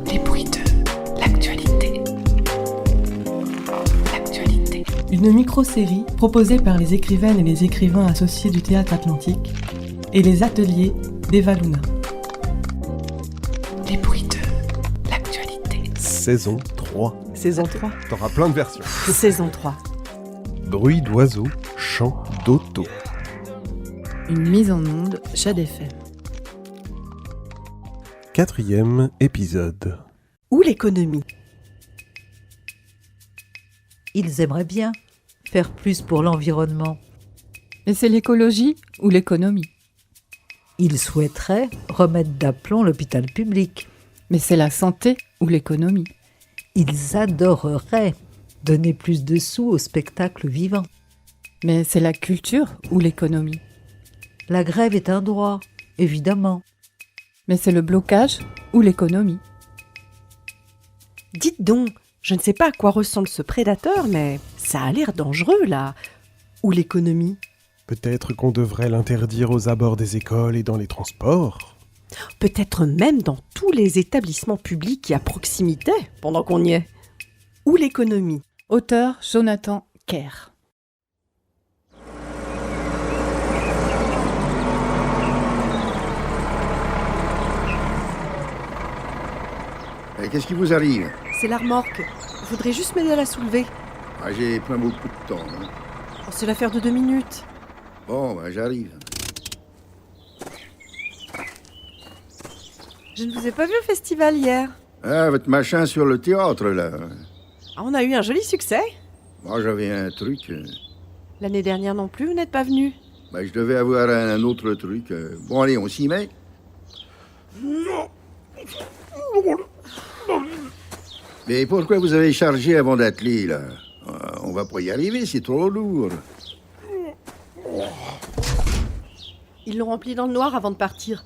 Les bruits de l'actualité. Une micro-série proposée par les écrivaines et les écrivains associés du Théâtre Atlantique et les ateliers d'Eva Luna. Les bruits de l'actualité. Saison 3. Saison 3. T'auras plein de versions. Saison 3. Bruit d'oiseaux, chant d'auto. Une mise en onde Jade FM. 4e épisode. Ou l'économie. Ils aimeraient bien faire plus pour l'environnement. Mais c'est l'écologie ou l'économie? Ils souhaiteraient remettre d'aplomb l'hôpital public. Mais c'est la santé ou l'économie? Ils adoreraient donner plus de sous au spectacle vivant. Mais c'est la culture ou l'économie? La grève est un droit, évidemment. Mais c'est le blocage ou l'économie? Dites donc, je ne sais pas à quoi ressemble ce prédateur, mais ça a l'air dangereux, là. Ou l'économie? Peut-être qu'on devrait l'interdire aux abords des écoles et dans les transports. Peut-être même dans tous les établissements publics à proximité, pendant qu'on y est. Ou l'économie? Auteur Jonathan Kerr. Qu'est-ce qui vous arrive? C'est la remorque. Il faudrait juste m'aider à la soulever. J'ai pas beaucoup de temps. Oh, c'est l'affaire de 2 minutes. Bon, j'arrive. Je ne vous ai pas vu au festival hier. Ah, votre machin sur le théâtre, là. Ah, on a eu un joli succès. Moi, j'avais un truc. L'année dernière non plus, vous n'êtes pas venu. Je devais avoir un autre truc. Bon, allez, on s'y met. Mais pourquoi vous avez chargé avant d'atteler, là? On va pas y arriver, c'est trop lourd. Ils l'ont rempli dans le noir avant de partir.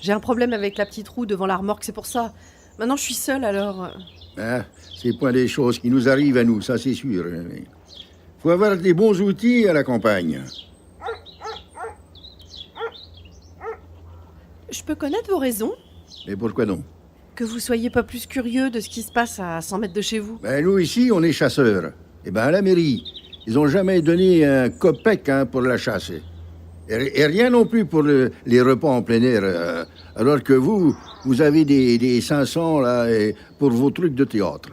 J'ai un problème avec la petite roue devant la remorque, c'est pour ça. Maintenant, je suis seule, alors... Ah, c'est point des choses qui nous arrivent à nous, ça c'est sûr. Faut avoir des bons outils à la campagne. Je peux connaître vos raisons? Mais pourquoi non? Que vous soyez pas plus curieux de ce qui se passe à 100 mètres de chez vous? Nous, ici, on est chasseurs. À la mairie, ils ont jamais donné un copec pour la chasse. Et rien non plus pour les repas en plein air. Alors que vous avez des 500 là, pour vos trucs de théâtre.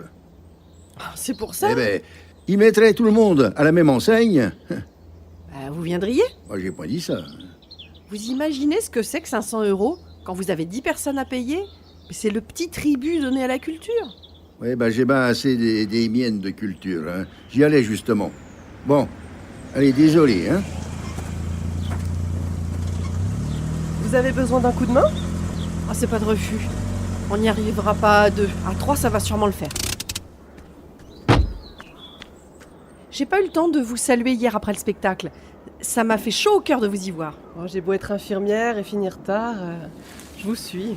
C'est pour ça? Ils mettraient tout le monde à la même enseigne. Vous viendriez? Moi, j'ai pas dit ça. Vous imaginez ce que c'est que 500 € quand vous avez 10 personnes à payer? C'est le petit tribut donné à la culture. Oui, j'ai bien assez des miennes de culture. J'y allais justement. Bon, allez, désolé, Vous avez besoin d'un coup de main? C'est pas de refus. On n'y arrivera pas à 2. À 3, ça va sûrement le faire. J'ai pas eu le temps de vous saluer hier après le spectacle. Ça m'a fait chaud au cœur de vous y voir. J'ai beau être infirmière et finir tard, je vous suis.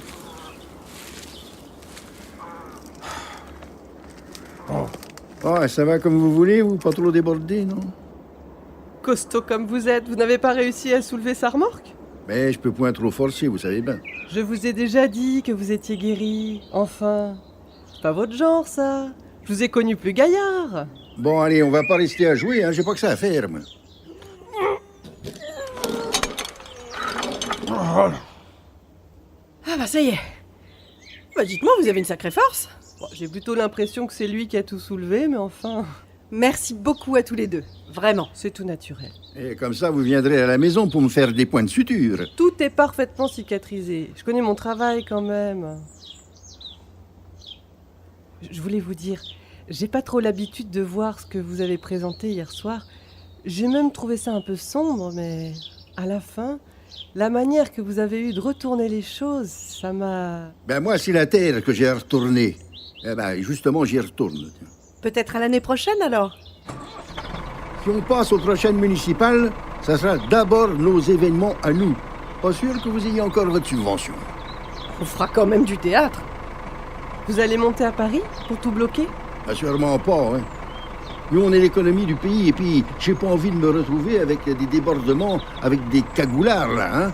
Ça va comme vous voulez, vous? Pas trop débordé, non? Costaud comme vous êtes, vous n'avez pas réussi à soulever sa remorque? Je peux point trop forcer, vous savez bien. Je vous ai déjà dit que vous étiez guéri, enfin. C'est pas votre genre, ça. Je vous ai connu plus gaillard. Bon, allez, on va pas rester à jouer, j'ai pas que ça à faire, moi. Ça y est. Dites-moi, vous avez une sacrée force. J'ai plutôt l'impression que c'est lui qui a tout soulevé, mais enfin... Merci beaucoup à tous les deux. Vraiment. C'est tout naturel. Et comme ça, vous viendrez à la maison pour me faire des points de suture. Tout est parfaitement cicatrisé. Je connais mon travail quand même. Je voulais vous dire, j'ai pas trop l'habitude de voir ce que vous avez présenté hier soir. J'ai même trouvé ça un peu sombre, mais à la fin, la manière que vous avez eue de retourner les choses, ça m'a... Moi, c'est la terre que j'ai retournée. Justement, j'y retourne. Peut-être à l'année prochaine, alors? Si on passe aux prochaines municipales, ça sera d'abord nos événements à nous. Pas sûr que vous ayez encore votre subvention. On fera quand même du théâtre. Vous allez monter à Paris pour tout bloquer? Sûrement pas, Nous, on est l'économie du pays, et puis j'ai pas envie de me retrouver avec des débordements, avec des cagoulards, là,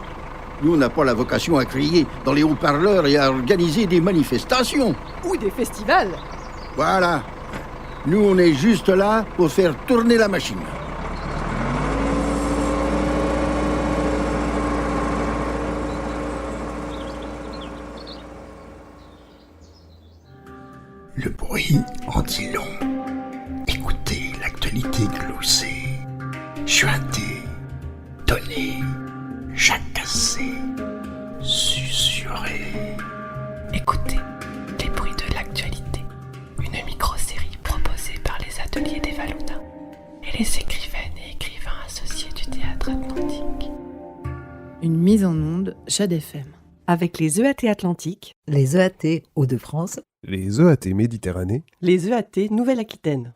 Nous, on n'a pas la vocation à crier dans les haut-parleurs et à organiser des manifestations. Ou des festivals. Voilà. Nous, on est juste là pour faire tourner la machine. Le bruit en dit long. Écoutez l'actualité glossée, chuintée, donnée, jacassée, susurrée. Écoutez les bruits de l'actualité. Une micro-série proposée par les ateliers des Valona et les écrivaines et écrivains associés du Théâtre Atlantique. Une mise en onde Jade FM. Avec les EAT Atlantique, Les EAT Hauts-de-France, Les EAT Méditerranée, les EAT Nouvelle-Aquitaine.